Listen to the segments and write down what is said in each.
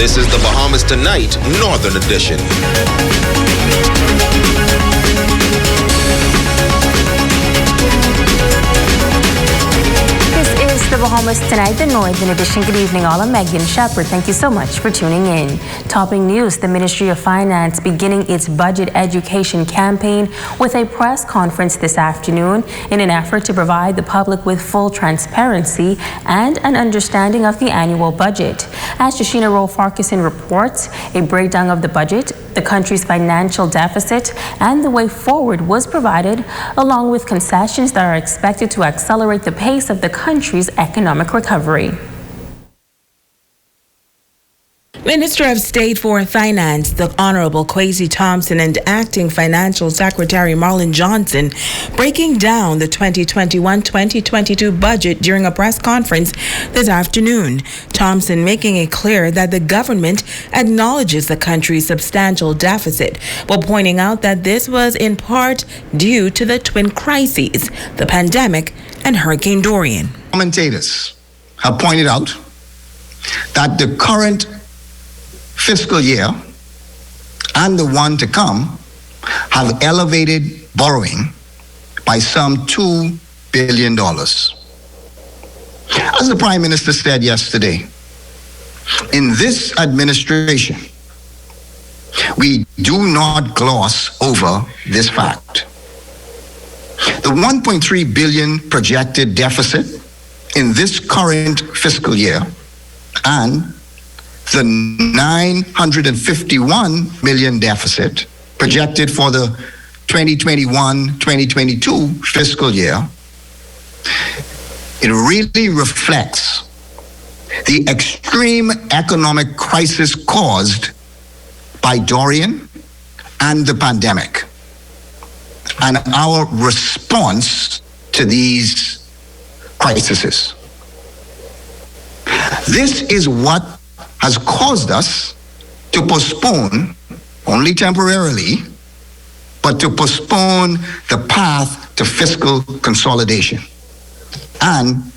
This is the Bahamas Tonight, Northern Edition. This is the Bahamas Tonight, the Northern Edition. Good evening, all. I'm Megan Shepard. Thank you so much for tuning in. Topping news, the Ministry of Finance beginning its budget education campaign with a press conference this afternoon in an effort to provide the public with full transparency and an understanding of the annual budget. As Shoshina Rowe-Farquharson reports, a breakdown of the budget, the country's financial deficit, and the way forward was provided, along with concessions that are expected to accelerate the pace of the country's economic recovery. Minister of State for Finance, the Honorable Kwesi Thompson, and Acting Financial Secretary Marlon Johnson breaking down the 2021-2022 budget during a press conference this afternoon. Thompson making it clear that the government acknowledges the country's substantial deficit, while pointing out that this was in part due to the twin crises, the pandemic and Hurricane Dorian. Commentators have pointed out that the current fiscal year and the one to come have elevated borrowing by some $2 billion. As the Prime Minister said yesterday, in this administration, we do not gloss over this fact. The $1.3 billion projected deficit in this current fiscal year and the $951 million deficit projected for the 2021-2022 fiscal year, it really reflects the extreme economic crisis caused by Dorian and the pandemic, and our response to these crises. This is what has caused us to postpone, only temporarily, but to postpone the path to fiscal consolidation and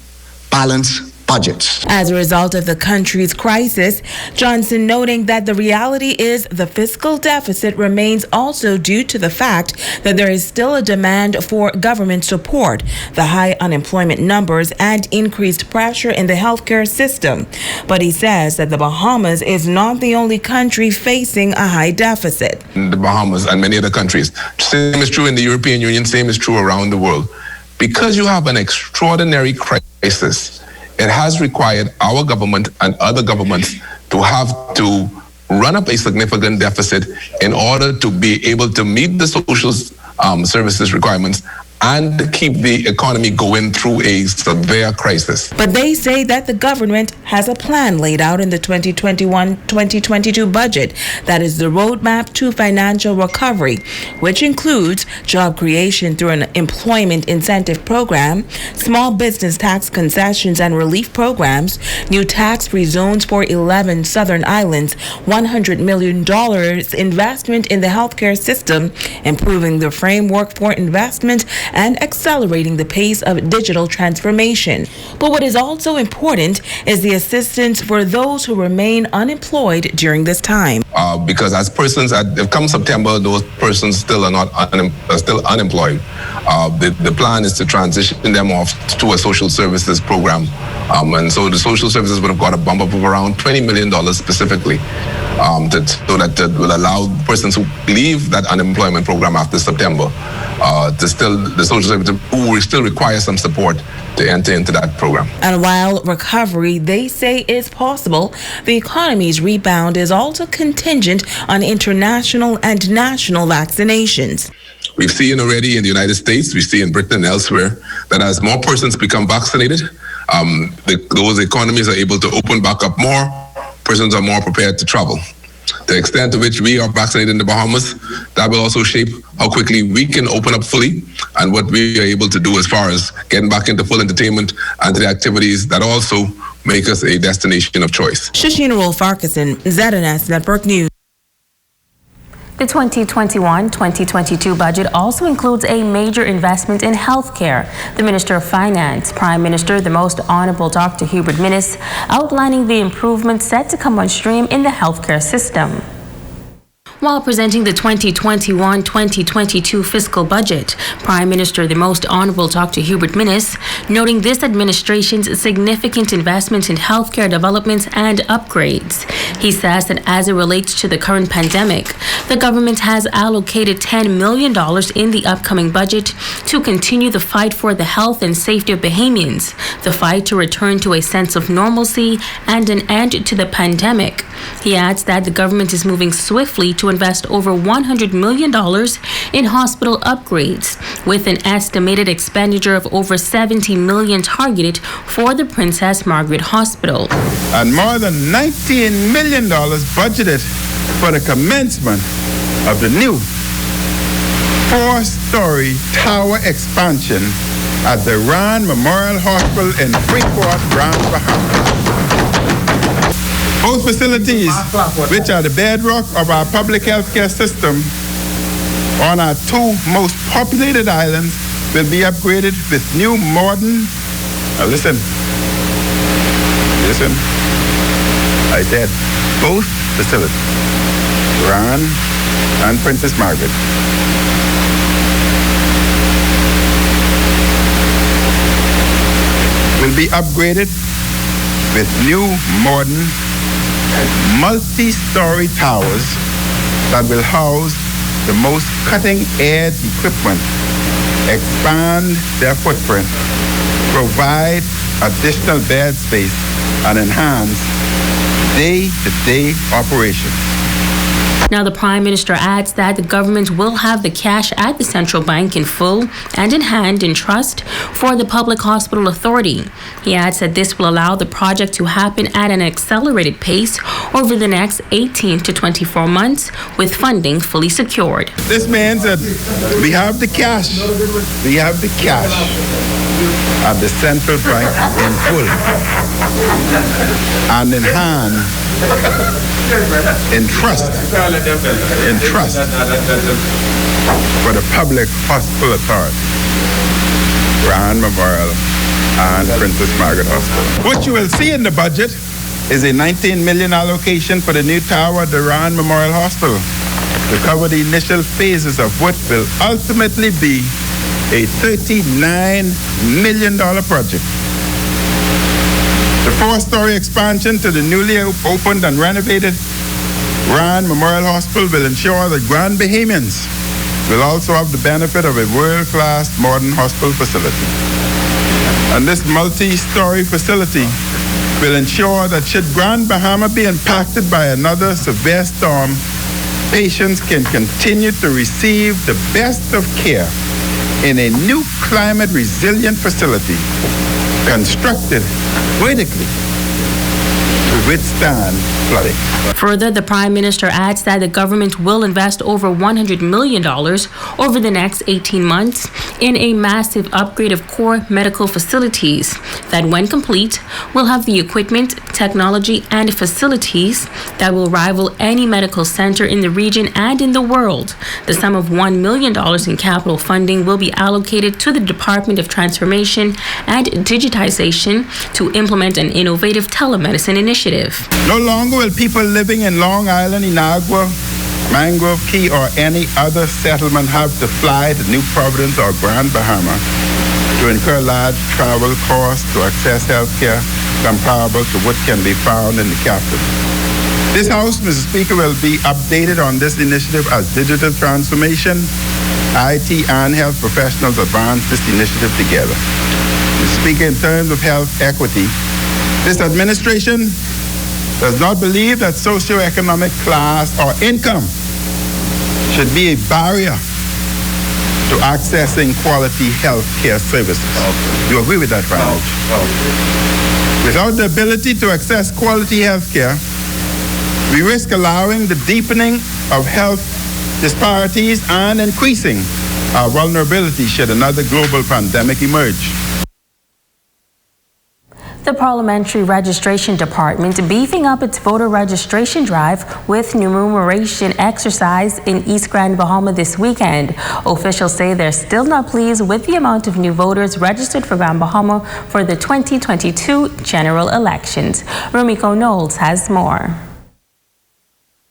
balanced budgets. As a result of the country's crisis, Johnson noting that the reality is the fiscal deficit remains also due to the fact that there is still a demand for government support, the high unemployment numbers, and increased pressure in the healthcare system. But he says that the Bahamas is not the only country facing a high deficit. In the Bahamas and many other countries, same is true in the European Union, same is true around the world. Because you have an extraordinary crisis, it has required our government and other governments to have to run up a significant deficit in order to be able to meet the social services requirements and keep the economy going through a severe crisis. But they say that the government has a plan laid out in the 2021-2022 budget that is the roadmap to financial recovery, which includes job creation through an employment incentive program, small business tax concessions and relief programs, new tax-free zones for 11 southern islands, $100 million investment in the healthcare system, improving the framework for investment, and accelerating the pace of digital transformation. But what is also important is the assistance for those who remain unemployed during this time. Because as persons, come September, those persons still are still unemployed. The plan is to transition them off to a social services program. And so the social services would have got a bump up of around $20 million specifically, so that will allow persons who leave that unemployment program after September the social services who will still require some support to enter into that program. And while recovery, they say, is possible, the economy's rebound is also contingent on international and national vaccinations. We've seen already in the United States, we see in Britain and elsewhere, that as more persons become vaccinated, those economies are able to open back up more, persons are more prepared to travel. The extent to which we are vaccinated in the Bahamas, that will also shape how quickly we can open up fully and what we are able to do as far as getting back into full entertainment and to the activities that also make us a destination of choice. Shoshina Rowe-Farquharson, ZNS Network News. The 2021-2022 budget also includes a major investment in healthcare. The Minister of Finance, Prime Minister, the Most Honorable Dr. Hubert Minnis, outlining the improvements set to come on stream in the healthcare system. While presenting the 2021-2022 fiscal budget, Prime Minister, the Most Honorable Dr. Hubert Minnis, noting this administration's significant investment in healthcare developments and upgrades. He says that as it relates to the current pandemic, the government has allocated $10 million in the upcoming budget to continue the fight for the health and safety of Bahamians, the fight to return to a sense of normalcy and an end to the pandemic. He adds that the government is moving swiftly to invest over $100 million in hospital upgrades, with an estimated expenditure of over $70 million targeted for the Princess Margaret Hospital. And more than $19 million budgeted for the commencement of the new 4-story tower expansion at the Rand Memorial Hospital in Freeport, Bahamas. Both facilities, which are the bedrock of our public healthcare system on our 2 most populated islands, will be upgraded with new modern, now listen, I said both facilities, Rand and Princess Margaret, will be upgraded with new modern multi-story towers that will house the most cutting-edge equipment, expand their footprint, provide additional bed space, and enhance day-to-day operations. Now, the Prime Minister adds that the government will have the cash at the central bank in full and in hand in trust for the Public Hospital Authority. He adds that this will allow the project to happen at an accelerated pace over the next 18 to 24 months, with funding fully secured. This means that we have the cash. We have the cash at the central bank in full and in hand, in trust for the Public Hospital Authority, Rand Memorial and Princess Margaret Hospital. What you will see in the budget is a $19 million allocation for the new tower at the Rand Memorial Hospital to cover the initial phases of what will ultimately be a $39 million project. The 4-story expansion to the newly opened and renovated Rand Memorial Hospital will ensure that Grand Bahamians will also have the benefit of a world-class modern hospital facility. And this multi-story facility will ensure that should Grand Bahama be impacted by another severe storm, patients can continue to receive the best of care in a new climate-resilient facility constructed vertically to withstand flooding. Further, the Prime Minister adds that the government will invest over $100 million over the next 18 months in a massive upgrade of core medical facilities that, when complete, will have the equipment, technology, and facilities that will rival any medical center in the region and in the world. The sum of $1 million in capital funding will be allocated to the Department of Transformation and Digitization to implement an innovative telemedicine initiative. No longer will people living in Long Island, Inagua, Mangrove Key, or any other settlement have to fly to New Providence or Grand Bahama to incur large travel costs to access health care comparable to what can be found in the capital. This House, Mr. Speaker, will be updated on this initiative as digital transformation, IT, and health professionals advance this initiative together. Mr. Speaker, in terms of health equity, this administration does not believe that socioeconomic class or income should be a barrier to accessing quality health care services. Do you agree with that, Raj? Without the ability to access quality health care, we risk allowing the deepening of health disparities and increasing our vulnerability should another global pandemic emerge. The Parliamentary Registration Department beefing up its voter registration drive with enumeration exercise in East Grand Bahama this weekend. Officials say they're still not pleased with the amount of new voters registered for Grand Bahama for the 2022 general elections. Rumiko Knowles has more.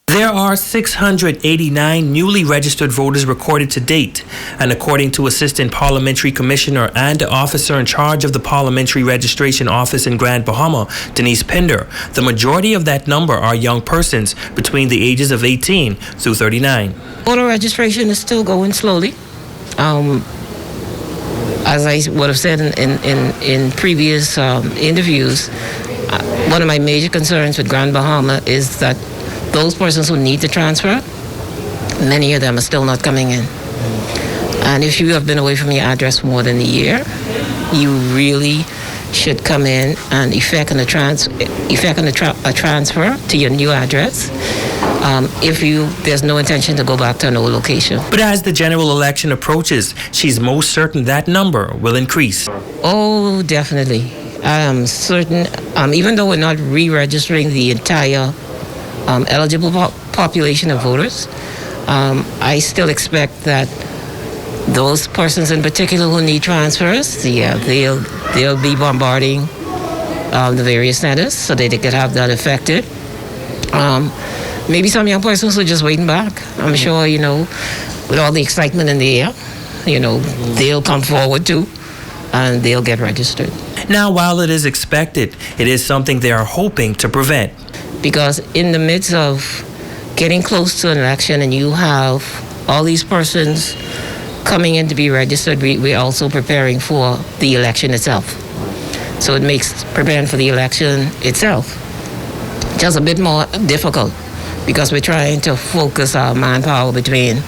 There are 689 newly registered voters recorded to date, and according to Assistant Parliamentary Commissioner and Officer in charge of the Parliamentary Registration Office in Grand Bahama, Denise Pinder, the majority of that number are young persons between the ages of 18 through 39. Voter registration is still going slowly. As I would have said in previous interviews, one of my major concerns with Grand Bahama is that those persons who need to transfer, many of them are still not coming in. And if you have been away from your address for more than a year, you really should come in and effect a transfer to your new address if there's no intention to go back to an old location. But as the general election approaches, she's most certain that number will increase. Oh, definitely. I am certain, even though we're not re-registering the entire eligible population of voters, I still expect that those persons in particular who need transfers, they'll be bombarding the various centers so that they could have that affected. Maybe some young persons who are just waiting back. I'm sure, with all the excitement in the air, they'll come forward too and they'll get registered. Now, while it is expected, it is something they are hoping to prevent. Because in the midst of getting close to an election and you have all these persons coming in to be registered, we're also preparing for the election itself. So it makes preparing for the election itself just a bit more difficult because we're trying to focus our manpower between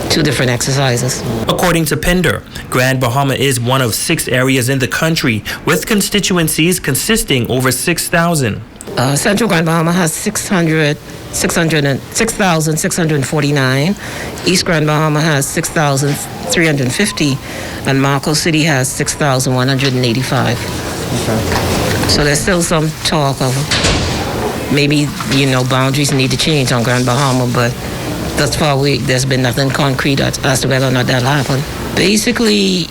two different exercises. According to Pinder, Grand Bahama is one of 6 areas in the country with constituencies consisting over 6,000. Central Grand Bahama has 6,649. East Grand Bahama has 6,350. And Marco City has 6,185. So there's still some talk of maybe, boundaries need to change on Grand Bahama, but thus far there's been nothing concrete as to whether or not that'll happen. Basically,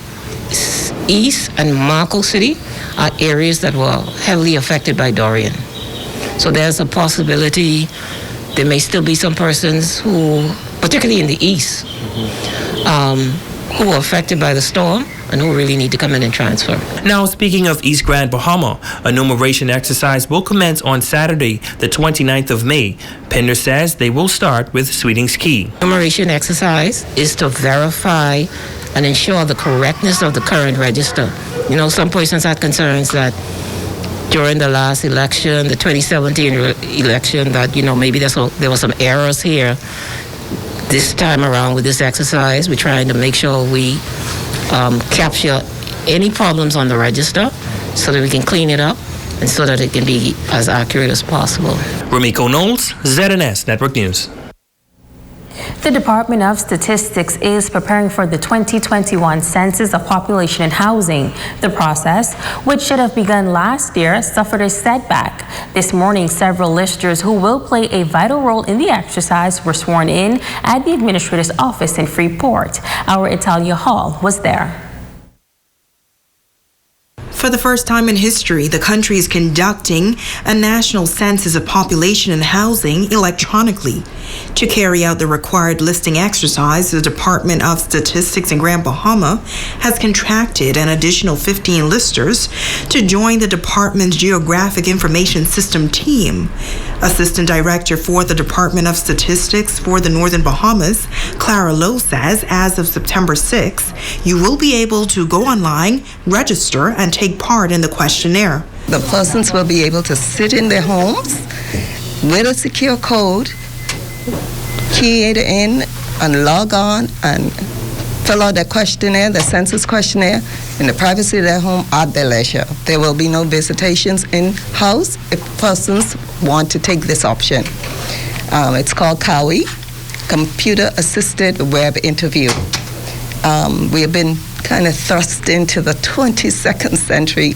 East and Marco City are areas that were heavily affected by Dorian. So there's a possibility there may still be some persons who, particularly in the East, who are affected by the storm and who really need to come in and transfer. Now, speaking of East Grand Bahama, a enumeration exercise will commence on Saturday, the 29th of May. Pinder says they will start with Sweetings Key. Enumeration exercise is to verify and ensure the correctness of the current register. Some persons had concerns that during the last election, the 2017 election, that, maybe there were some errors here. This time around with this exercise, we're trying to make sure we capture any problems on the register so that we can clean it up and so that it can be as accurate as possible. Rumiko Knowles, ZNS Network News. The Department of Statistics is preparing for the 2021 Census of Population and Housing. The process, which should have begun last year, suffered a setback. This morning, several listers who will play a vital role in the exercise were sworn in at the Administrator's office in Freeport. Our Italia Hall was there. For the first time in history, the country is conducting a national census of population and housing electronically. To carry out the required listing exercise, the Department of Statistics in Grand Bahama has contracted an additional 15 listers to join the department's Geographic Information System team. Assistant Director for the Department of Statistics for the Northern Bahamas, Clara Lowe, says as of September 6th, you will be able to go online, register, and take part in the questionnaire. The persons will be able to sit in their homes with a secure code, key it in, and log on and fill out the questionnaire, the census questionnaire, in the privacy of their home at their leisure. There will be no visitations in-house if persons want to take this option. It's called CAWI, Computer Assisted Web Interview. We have been kind of thrust into the 22nd century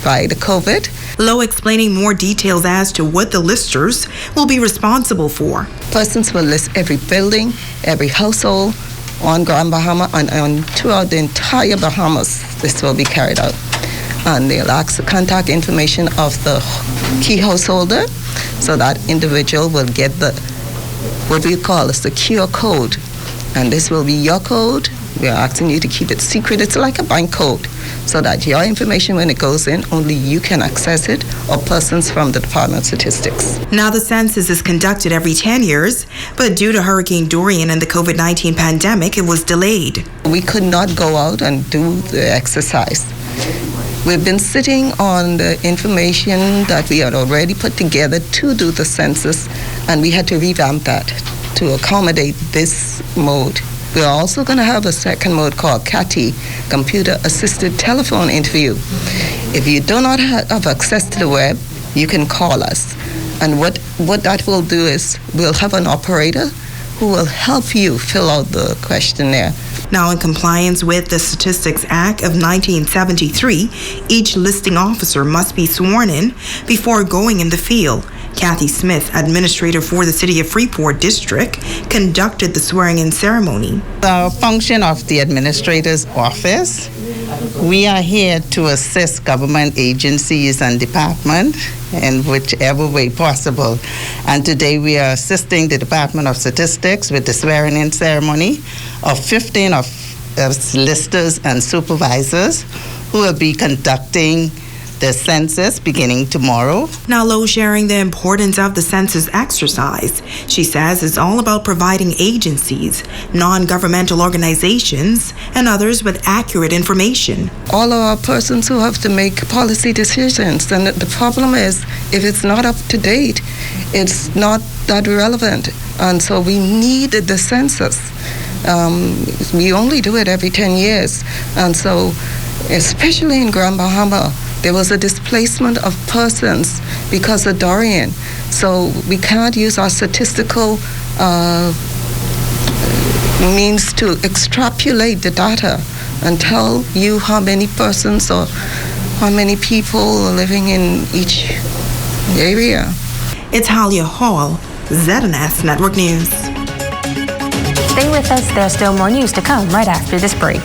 by the COVID. Lowe explaining more details as to what the listers will be responsible for. Persons will list every building, every household on Grand Bahama and throughout the entire Bahamas. This will be carried out. And they'll ask the contact information of the key householder, so that individual will get what we call a secure code. And this will be your code. We are asking you to keep it secret. It's like a bank code, so that your information, when it goes in, only you can access it, or persons from the Department of Statistics. Now, the census is conducted every 10 years, but due to Hurricane Dorian and the COVID-19 pandemic, it was delayed. We could not go out and do the exercise. We've been sitting on the information that we had already put together to do the census, and we had to revamp that to accommodate this mode. We're also going to have a second mode called CATI, Computer Assisted Telephone Interview. If you do not have access to the web, you can call us. And what that will do is we'll have an operator who will help you fill out the questionnaire. Now, in compliance with the Statistics Act of 1973, each listing officer must be sworn in before going in the field. Kathy Smith, administrator for the City of Freeport District, conducted the swearing-in ceremony. The function of the administrator's office, we are here to assist government agencies and departments in whichever way possible. And today we are assisting the Department of Statistics with the swearing-in ceremony of 15 of listers and supervisors who will be conducting the census beginning tomorrow. Now, Lowe sharing the importance of the census exercise. She says it's all about providing agencies, non-governmental organizations, and others with accurate information. All of our persons who have to make policy decisions, and the problem is, if it's not up to date, it's not that relevant. And so we need the census. We only do it every 10 years. And so, especially in Grand Bahama, there was a displacement of persons because of Dorian. So we can't use our statistical means to extrapolate the data and tell you how many persons or how many people are living in each area. It's Halia Hall, ZNS Network News. Stay with us. There's still more news to come right after this break.